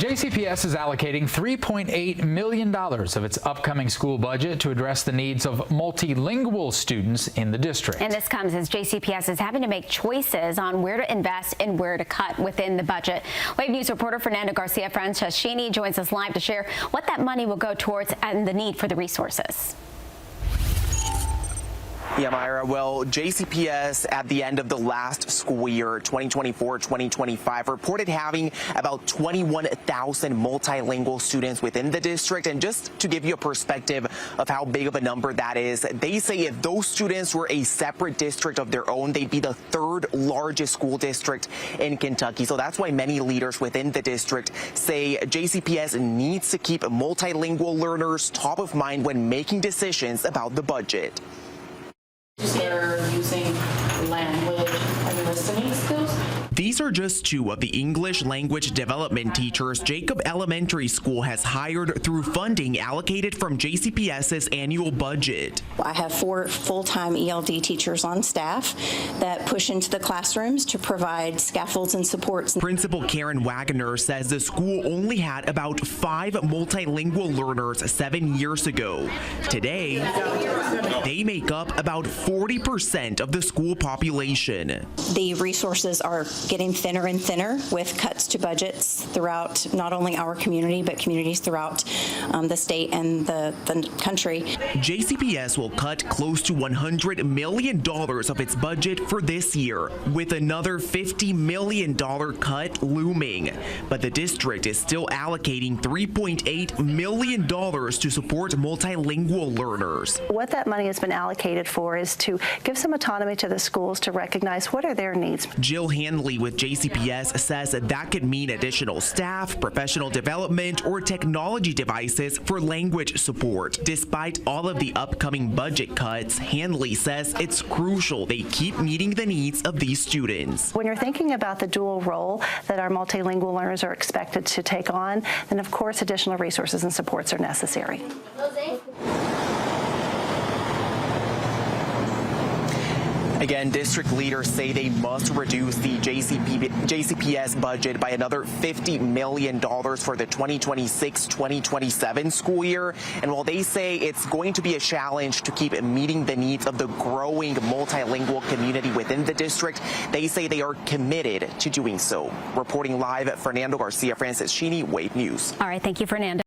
JCPS is allocating $3.8 million of its upcoming school budget to address the needs of multilingual students in the district. And this comes as JCPS is having to make choices on where to invest and where to cut within the budget. Wave News reporter Fernando Garcia Franceschini joins us live to share what that money will go towards and the need for the resources. Yeah, Myra, well, JCPS at the end of the last school year, 2024-2025, reported having about 21,000 multilingual students within the district. And just to give you a perspective of how big of a number that is, they say if those students were a separate district of their own, they'd be the third largest school district in Kentucky. So that's why many leaders within the district say JCPS needs to keep multilingual learners top of mind when making decisions about the budget. They're using language and listening skills. These are just two of the English language development teachers Jacob Elementary School has hired through funding allocated from JCPS's annual budget. I have 4 full-time ELD teachers on staff that push into the classrooms to provide scaffolds and supports. Principal Karen Wagner says the school only had about 5 multilingual learners 7 years ago. Today, they make up about 40% of the school population. The resources are getting thinner and thinner with cuts to budgets throughout not only our community, but communities throughout the state and the country. JCPS will cut close to $100 million of its budget for this year, with another $50 million cut looming. But the district is still allocating $3.8 million to support multilingual learners. What that money has been allocated for is to give some autonomy to the schools to recognize what are their needs. Jill Hanley with JCPS says that could mean additional staff, professional development, or technology devices for language support. Despite all of the upcoming budget cuts, Hanley says it's crucial they keep meeting the needs of these students. When you're thinking about the dual role that our multilingual learners are expected to take on, then of course additional resources and supports are necessary. Again, district leaders say they must reduce the JCPS budget by another $50 million for the 2026-2027 school year. And while they say it's going to be a challenge to keep meeting the needs of the growing multilingual community within the district, they say they are committed to doing so. Reporting live, Fernando Garcia Franceschini, Wave News. All right, thank you, Fernando.